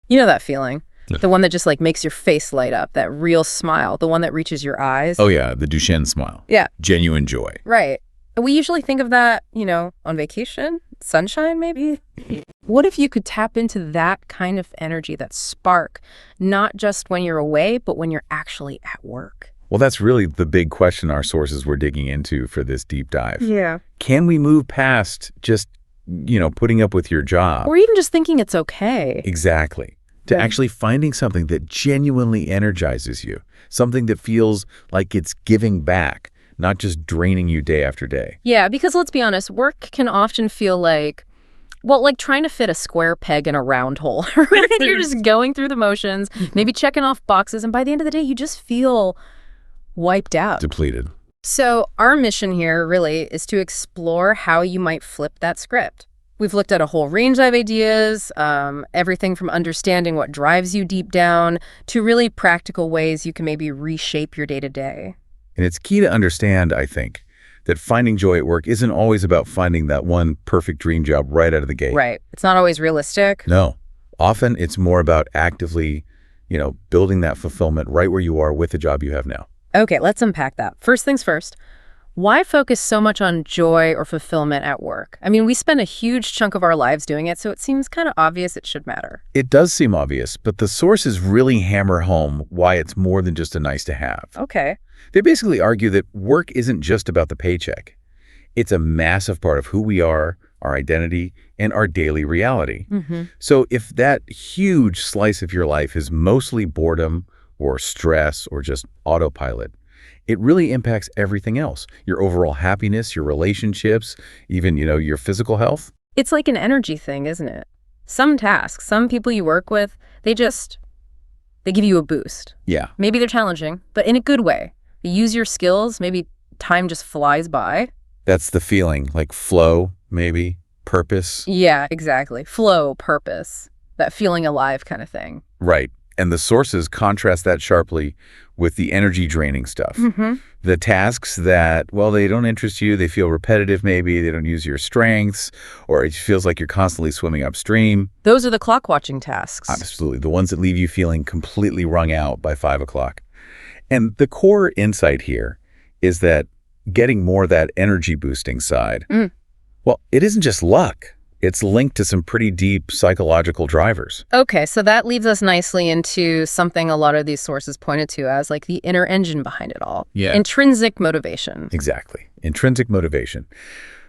You know that feeling? Yeah. The one that just like makes your face light up, that real smile, the one that reaches your eyes. Oh yeah, the Duchenne smile. Yeah, Genuine joy. right. We usually think of that, on vacation, sunshine maybe. What if you could tap into that kind of energy, that spark, not just when you're away, but when you're actually at work? Well, that's really the big question our sources were digging into for this deep dive. Yeah. Can we move past just, putting up with your job? Or even just thinking it's okay. Exactly. To actually finding something that genuinely energizes you, something that feels like it's giving back, not just draining you day after day. Yeah, because let's be honest, work can often feel like trying to fit a square peg in a round hole, right? You're just going through the motions, maybe checking off boxes, and by the end of the day, you just feel wiped out. Depleted. So our mission here really is to explore how you might flip that script. We've looked at a whole range of ideas, everything from understanding what drives you deep down to really practical ways you can maybe reshape your day-to-day. And it's key to understand, I think, that finding joy at work isn't always about finding that one perfect dream job right out of the gate. Right. It's not always realistic. No. Often it's more about actively, building that fulfillment right where you are with the job you have now. Okay, let's unpack that. First things first. Why focus so much on joy or fulfillment at work? I mean, we spend a huge chunk of our lives doing it, so it seems kind of obvious it should matter. It does seem obvious, but the sources really hammer home why it's more than just a nice to have. Okay. They basically argue that work isn't just about the paycheck. It's a massive part of who we are, our identity, and our daily reality. So if that huge slice of your life is mostly boredom or stress or just autopilot, it really impacts everything else. Your overall happiness, your relationships, even, your physical health. It's like an energy thing, isn't it? Some tasks, some people you work with, they give you a boost. Yeah. Maybe they're challenging, but in a good way. You use your skills, maybe time just flies by. That's the feeling, like flow, maybe, purpose. Yeah, exactly. Flow, purpose, that feeling alive kind of thing. Right. And the sources contrast that sharply with the energy-draining stuff. The tasks that, they don't interest you, they feel repetitive maybe, they don't use your strengths, or it feels like you're constantly swimming upstream. Those are the clock-watching tasks. Absolutely. The ones that leave you feeling completely wrung out by 5 o'clock. And the core insight here is that getting more of that energy-boosting side, it isn't just luck. It's linked to some pretty deep psychological drivers. Okay, so that leads us nicely into something a lot of these sources pointed to as like the inner engine behind it all. Yeah. Intrinsic motivation. Exactly. Intrinsic motivation.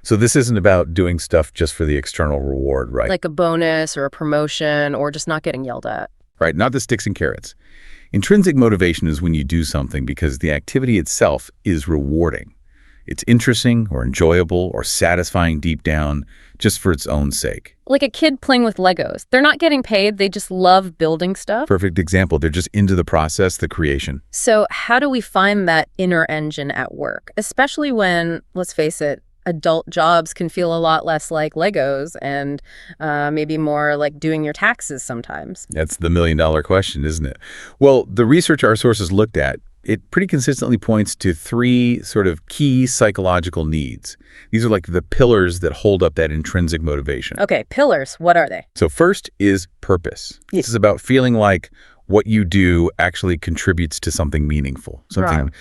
So this isn't about doing stuff just for the external reward, right? Like a bonus or a promotion or just not getting yelled at. Right, not the sticks and carrots. Intrinsic motivation is when you do something because the activity itself is rewarding. It's interesting or enjoyable or satisfying deep down just for its own sake. Like a kid playing with Legos. They're not getting paid. They just love building stuff. Perfect example. They're just into the process, the creation. So how do we find that inner engine at work? Especially when, let's face it, adult jobs can feel a lot less like Legos and maybe more like doing your taxes sometimes. That's the million-dollar question, isn't it? Well, the research our sources looked at, it pretty consistently points to 3 sort of key psychological needs. These are like the pillars that hold up that intrinsic motivation. Okay, pillars. What are they? So first is purpose. Yeah. This is about feeling like what you do actually contributes to something meaningful, something,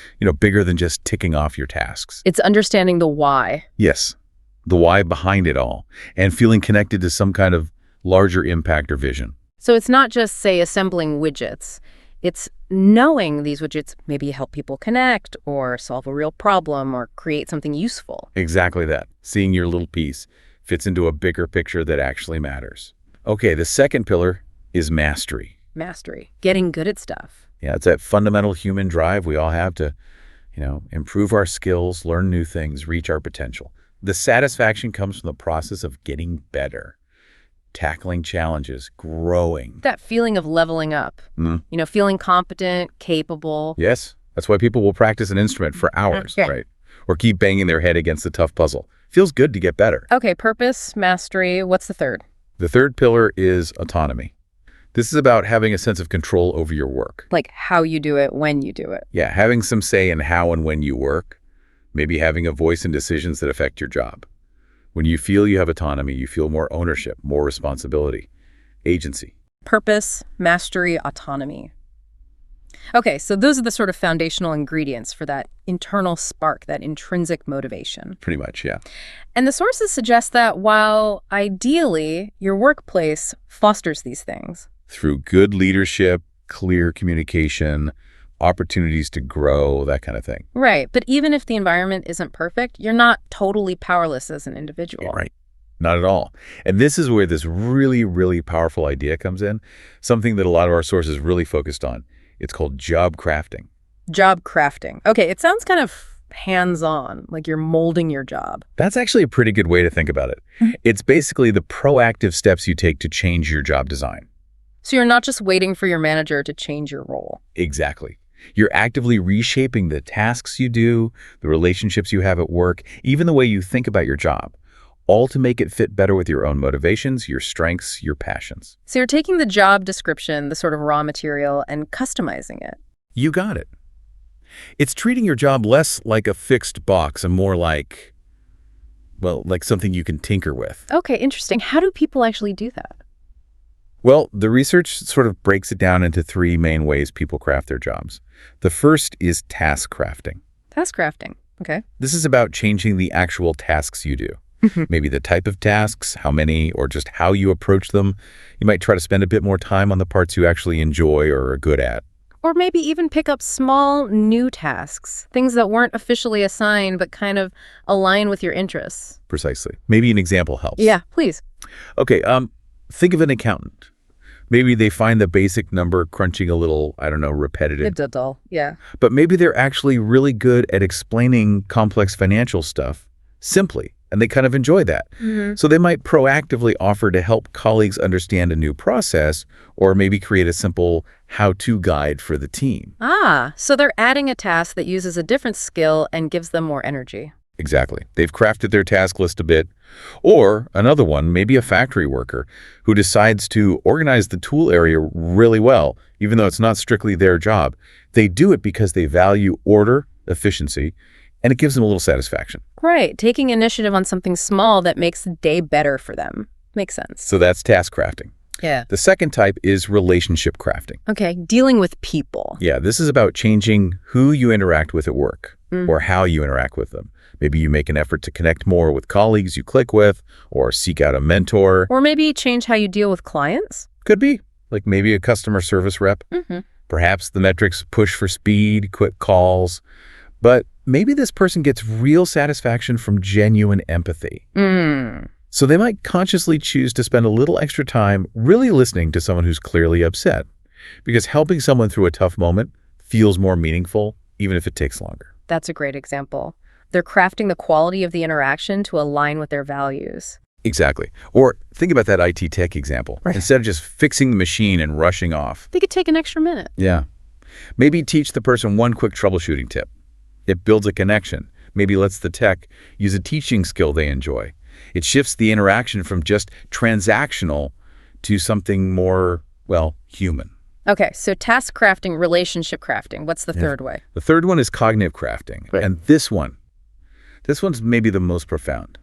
bigger than just ticking off your tasks. It's understanding the why. Yes, the why behind it all, and feeling connected to some kind of larger impact or vision. So it's not just, say, assembling widgets. It's knowing these widgets maybe help people connect or solve a real problem or create something useful. Exactly that. Seeing your little piece fits into a bigger picture that actually matters. Okay, the second pillar is mastery. Mastery. Getting good at stuff. Yeah, it's that fundamental human drive we all have to, improve our skills, learn new things, reach our potential. The satisfaction comes from the process of getting better, tackling challenges, growing. That feeling of leveling up. Feeling competent, capable. Yes, that's why people will practice an instrument for hours, right? Or keep banging their head against a tough puzzle. Feels good to get better. Okay, purpose, mastery. What's the third? The third pillar is autonomy. This is about having a sense of control over your work. Like how you do it, when you do it. Yeah, having some say in how and when you work, maybe having a voice in decisions that affect your job. When you feel you have autonomy, you feel more ownership, more responsibility, agency. Purpose, mastery, autonomy. Okay, so those are the sort of foundational ingredients for that internal spark, that intrinsic motivation. Pretty much, yeah. And the sources suggest that while ideally your workplace fosters these things. Through good leadership, clear communication, opportunities to grow, that kind of thing. Right, but even if the environment isn't perfect, you're not totally powerless as an individual. Right. Not at all. And this is where this really, really powerful idea comes in, something that a lot of our sources really focused on. It's called job crafting. Job crafting. Okay, it sounds kind of hands-on, like you're molding your job. That's actually a pretty good way to think about it. It's basically the proactive steps you take to change your job design. So you're not just waiting for your manager to change your role. Exactly. You're actively reshaping the tasks you do, the relationships you have at work, even the way you think about your job, all to make it fit better with your own motivations, your strengths, your passions. So you're taking the job description, the sort of raw material, and customizing it. You got it. It's treating your job less like a fixed box and more like, well, like something you can tinker with. Okay, interesting. How do people actually do that? Well, the research sort of breaks it down into three main ways people craft their jobs. The first is task crafting. Task crafting. Okay. This is about changing the actual tasks you do. Maybe the type of tasks, how many, or just how you approach them. You might try to spend a bit more time on the parts you actually enjoy or are good at. Or maybe even pick up small, new tasks, things that weren't officially assigned but kind of align with your interests. Precisely. Maybe an example helps. Yeah, please. Okay, think of an accountant. Maybe they find the basic number crunching a little, I don't know, repetitive. It's dull. Yeah. But maybe they're actually really good at explaining complex financial stuff simply, and they kind of enjoy that. So they might proactively offer to help colleagues understand a new process, or maybe create a simple how-to guide for the team. Ah, so they're adding a task that uses a different skill and gives them more energy. Exactly. They've crafted their task list a bit. Or another one, maybe a factory worker who decides to organize the tool area really well, even though it's not strictly their job. They do it because they value order, efficiency, and it gives them a little satisfaction. Right, taking initiative on something small that makes the day better for them. Makes sense. So that's task crafting. Yeah. The second type is relationship crafting. Okay, dealing with people. Yeah, this is about changing who you interact with at work or how you interact with them. Maybe you make an effort to connect more with colleagues you click with or seek out a mentor. Or maybe change how you deal with clients. Could be, like maybe a customer service rep. Perhaps the metrics push for speed, quick calls. But maybe this person gets real satisfaction from genuine empathy. So they might consciously choose to spend a little extra time really listening to someone who's clearly upset, because helping someone through a tough moment feels more meaningful, even if it takes longer. That's a great example. They're crafting the quality of the interaction to align with their values. Exactly. Or think about that IT tech example. Right. Instead of just fixing the machine and rushing off. They could take an extra minute. Yeah. Maybe teach the person one quick troubleshooting tip. It builds a connection. Maybe lets the tech use a teaching skill they enjoy. It shifts the interaction from just transactional to something more, well, human. Okay, so task crafting, relationship crafting. What's the third way? The third one is cognitive crafting. Right. And this one's maybe the most profound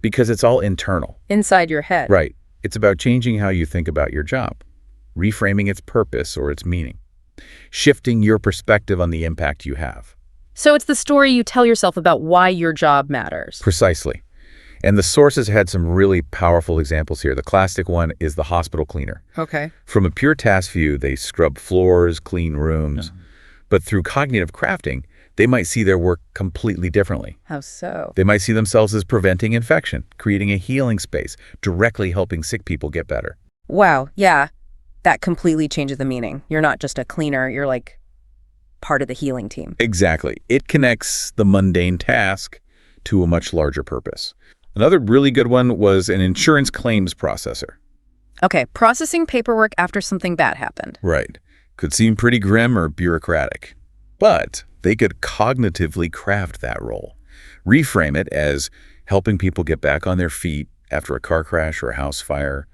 because it's all internal. Inside your head. Right. It's about changing how you think about your job, reframing its purpose or its meaning, shifting your perspective on the impact you have. So it's the story you tell yourself about why your job matters. Precisely. And the sources had some really powerful examples here. The classic one is the hospital cleaner. Okay. From a pure task view, they scrub floors, clean rooms. But through cognitive crafting, they might see their work completely differently. How so? They might see themselves as preventing infection, creating a healing space, directly helping sick people get better. Wow, yeah. That completely changes the meaning. You're not just a cleaner, you're like part of the healing team. Exactly. It connects the mundane task to a much larger purpose. Another really good one was an insurance claims processor. Okay, processing paperwork after something bad happened. Right. Could seem pretty grim or bureaucratic, but they could cognitively craft that role, reframe it as helping people get back on their feet after a car crash or a house fire,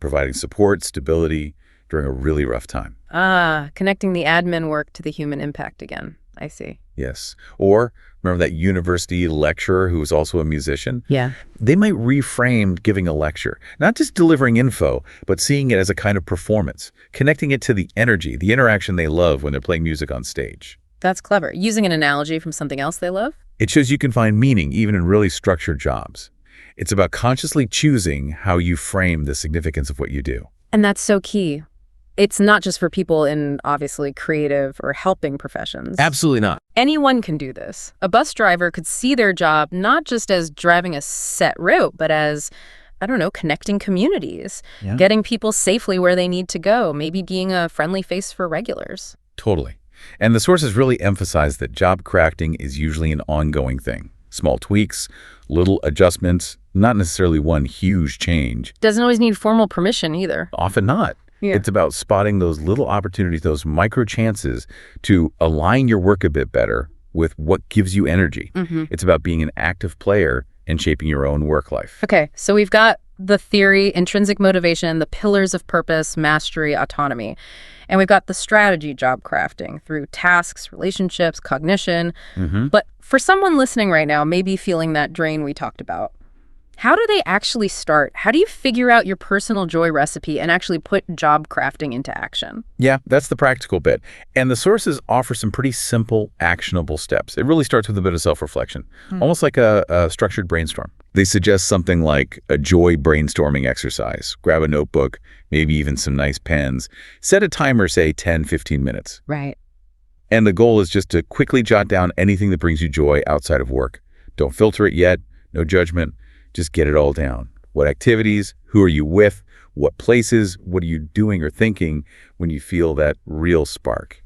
providing support, stability during a really rough time. Ah, connecting the admin work to the human impact again. I see. Yes. Or remember that university lecturer who was also a musician? Yeah. They might reframe giving a lecture, not just delivering info, but seeing it as a kind of performance, connecting it to the energy, the interaction they love when they're playing music on stage. That's clever. Using an analogy from something else they love? It shows you can find meaning even in really structured jobs. It's about consciously choosing how you frame the significance of what you do. And that's so key. It's not just for people in obviously creative or helping professions. Absolutely not. Anyone can do this. A bus driver could see their job not just as driving a set route, but as, I don't know, connecting communities, getting people safely where they need to go, maybe being a friendly face for regulars. Totally. And the sources really emphasize that job crafting is usually an ongoing thing. Small tweaks, little adjustments, not necessarily one huge change. Doesn't always need formal permission either. Often not. Yeah. It's about spotting those little opportunities, those micro chances to align your work a bit better with what gives you energy. It's about being an active player and shaping your own work life. Okay, so we've got the theory, intrinsic motivation, the pillars of purpose, mastery, autonomy. And we've got the strategy, job crafting, through tasks, relationships, cognition. But for someone listening right now, maybe feeling that drain we talked about, how do they actually start? How do you figure out your personal joy recipe and actually put job crafting into action? Yeah, that's the practical bit. And the sources offer some pretty simple, actionable steps. It really starts with a bit of self-reflection, almost like a structured brainstorm. They suggest something like a joy brainstorming exercise. Grab a notebook, maybe even some nice pens. Set a timer, say 10, 15 minutes. Right. And the goal is just to quickly jot down anything that brings you joy outside of work. Don't filter it yet, no judgment. Just get it all down. What activities, who are you with, what places, what are you doing or thinking when you feel that real spark?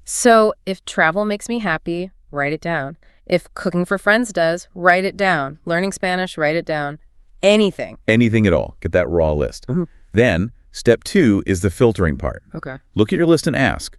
So if travel makes me happy, write it down. If cooking for friends does, write it down. Learning Spanish, write it down. Anything. Anything at all. Get that raw list. Then, step 2 is the filtering part. Okay. Look at your list and ask,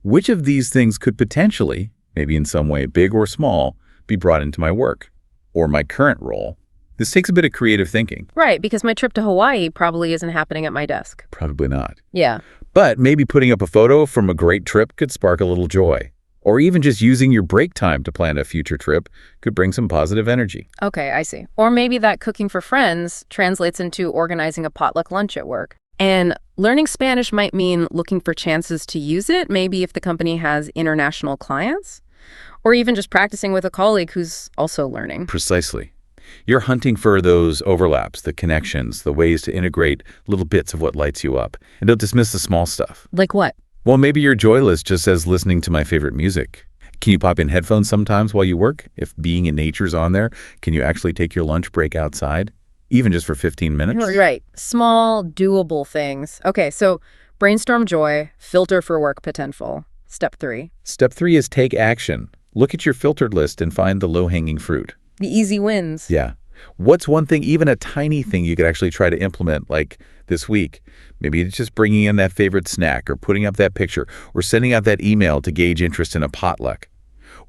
which of these things could potentially, maybe in some way, big or small, be brought into my work or my current role? This takes a bit of creative thinking. Right, because my trip to Hawaii probably isn't happening at my desk. Probably not. Yeah. But maybe putting up a photo from a great trip could spark a little joy. Or even just using your break time to plan a future trip could bring some positive energy. Okay, I see. Or maybe that cooking for friends translates into organizing a potluck lunch at work. And learning Spanish might mean looking for chances to use it, maybe if the company has international clients. Or even just practicing with a colleague who's also learning. Precisely. You're hunting for those overlaps, the connections, the ways to integrate little bits of what lights you up. And don't dismiss the small stuff. Like what? Well, maybe your joy list just says listening to my favorite music. Can you pop in headphones sometimes while you work? If being in nature's on there, can you actually take your lunch break outside? Even just for 15 minutes? Right. Small, doable things. Okay, so brainstorm joy, filter for work potential. Step 3. Step 3 is take action. Look at your filtered list and find the low-hanging fruit. The easy wins. Yeah. What's one thing, even a tiny thing you could actually try to implement like this week? Maybe it's just bringing in that favorite snack or putting up that picture or sending out that email to gauge interest in a potluck.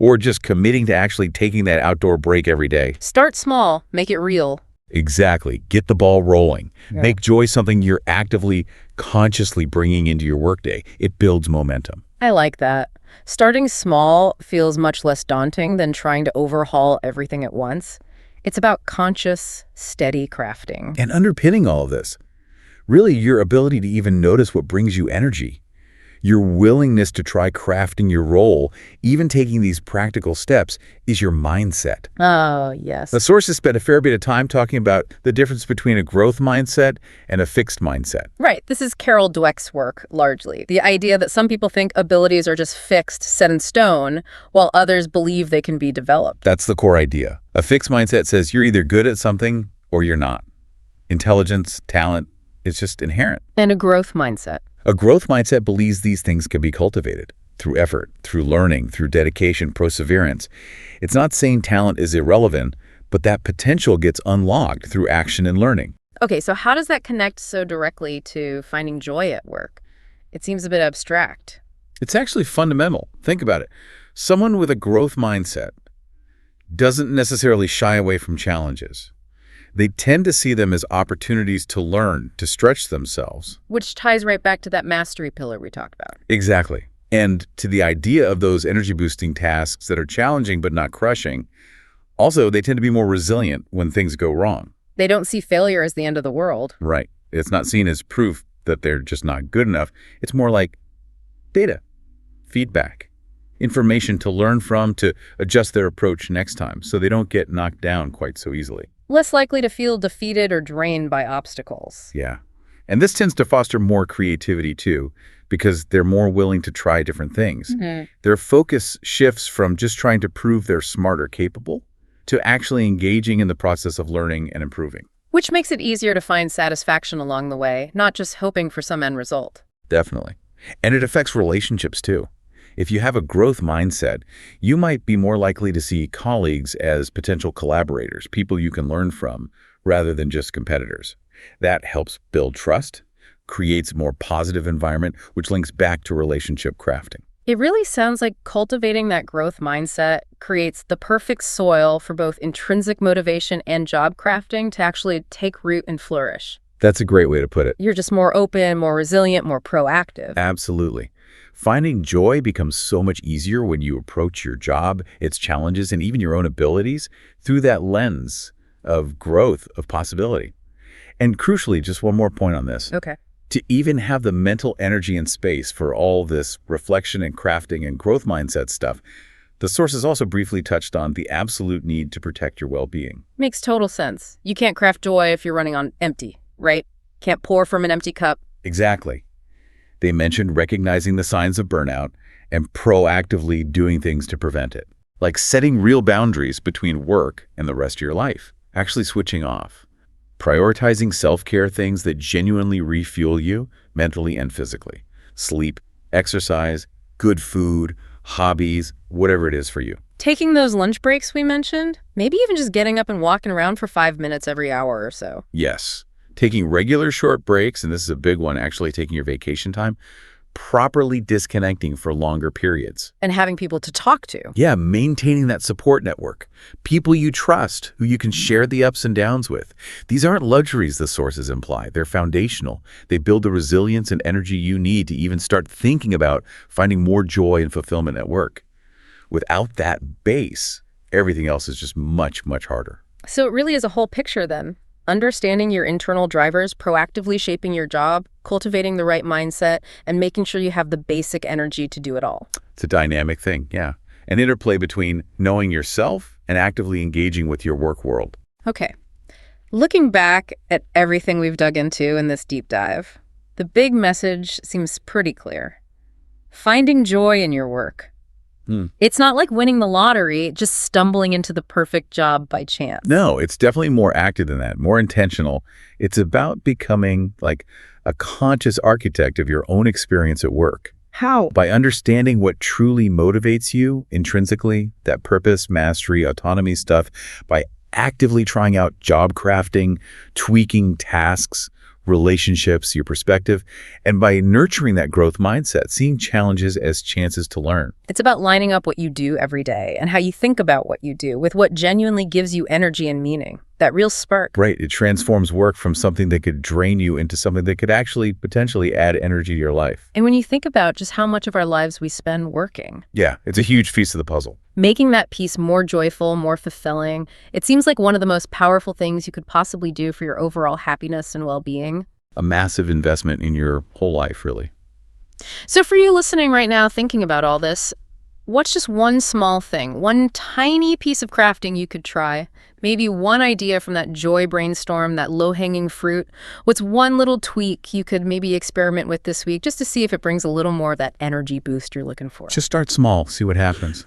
Or just committing to actually taking that outdoor break every day. Start small, make it real. Exactly. Get the ball rolling. Yeah. Make joy something you're actively, consciously bringing into your workday. It builds momentum. I like that. Starting small feels much less daunting than trying to overhaul everything at once. It's about conscious, steady crafting. And underpinning all of this, really your ability to even notice what brings you energy. Your willingness to try crafting your role, even taking these practical steps, is your mindset. Oh, yes. The sources spent a fair bit of time talking about the difference between a growth mindset and a fixed mindset. Right. This is Carol Dweck's work, largely. The idea that some people think abilities are just fixed, set in stone, while others believe they can be developed. That's the core idea. A fixed mindset says you're either good at something or you're not. Intelligence, talent, it's just inherent. And a growth mindset. A growth mindset believes these things can be cultivated through effort, through learning, through dedication, perseverance. It's not saying talent is irrelevant, but that potential gets unlocked through action and learning. Okay, so how does that connect so directly to finding joy at work? It seems a bit abstract. It's actually fundamental. Think about it. Someone with a growth mindset doesn't necessarily shy away from challenges. They tend to see them as opportunities to learn, to stretch themselves. Which ties right back to that mastery pillar we talked about. Exactly. And to the idea of those energy-boosting tasks that are challenging but not crushing, also, they tend to be more resilient when things go wrong. They don't see failure as the end of the world. Right. It's not seen as proof that they're just not good enough. It's more like data, feedback, information to learn from, to adjust their approach next time so they don't get knocked down quite so easily. Less likely to feel defeated or drained by obstacles. Yeah. And this tends to foster more creativity too, because they're more willing to try different things. Their focus shifts from just trying to prove they're smart or capable to actually engaging in the process of learning and improving. Which makes it easier to find satisfaction along the way, not just hoping for some end result. Definitely. And it affects relationships too. If you have a growth mindset, you might be more likely to see colleagues as potential collaborators, people you can learn from, rather than just competitors. That helps build trust, creates a more positive environment, which links back to relationship crafting. It really sounds like cultivating that growth mindset creates the perfect soil for both intrinsic motivation and job crafting to actually take root and flourish. That's a great way to put it. You're just more open, more resilient, more proactive. Absolutely. Finding joy becomes so much easier when you approach your job, its challenges, and even your own abilities through that lens of growth, of possibility. And crucially, just one more point on this. Okay. To even have the mental energy and space for all this reflection and crafting and growth mindset stuff, the sources also briefly touched on the absolute need to protect your well-being. Makes total sense. You can't craft joy if you're running on empty, right? Can't pour from an empty cup. Exactly. They mentioned recognizing the signs of burnout and proactively doing things to prevent it, like setting real boundaries between work and the rest of your life, actually switching off. Prioritizing self-care, things that genuinely refuel you mentally and physically. Sleep, exercise, good food, hobbies, whatever it is for you. Taking those lunch breaks we mentioned, maybe even just getting up and walking around for 5 minutes every hour or so. Yes. Taking regular short breaks, and this is a big one, actually taking your vacation time, properly disconnecting for longer periods. And having people to talk to. Yeah, maintaining that support network. People you trust, who you can share the ups and downs with. These aren't luxuries, the sources imply. They're foundational. They build the resilience and energy you need to even start thinking about finding more joy and fulfillment at work. Without that base, everything else is just much, much harder. So it really is a whole picture then. Understanding your internal drivers, proactively shaping your job, cultivating the right mindset, and making sure you have the basic energy to do it all. It's a dynamic thing, yeah. An interplay between knowing yourself and actively engaging with your work world. Okay. Looking back at everything we've dug into in this deep dive, the big message seems pretty clear. Finding joy in your work. It's not like winning the lottery, just stumbling into the perfect job by chance. No, it's definitely more active than that, more intentional. It's about becoming like a conscious architect of your own experience at work. How? By understanding what truly motivates you intrinsically, that purpose, mastery, autonomy stuff, by actively trying out job crafting, tweaking tasks, relationships, your perspective, and by nurturing that growth mindset, seeing challenges as chances to learn. It's about lining up what you do every day and how you think about what you do with what genuinely gives you energy and meaning, that real spark. Right. It transforms work from something that could drain you into something that could actually potentially add energy to your life. And when you think about just how much of our lives we spend working. Yeah, it's a huge piece of the puzzle. Making that piece more joyful, more fulfilling, it seems like one of the most powerful things you could possibly do for your overall happiness and well-being. A massive investment in your whole life, really. So for you listening right now, thinking about all this, what's just one small thing, one tiny piece of crafting you could try? Maybe one idea from that joy brainstorm, that low-hanging fruit. What's one little tweak you could maybe experiment with this week just to see if it brings a little more of that energy boost you're looking for? Just start small, see what happens.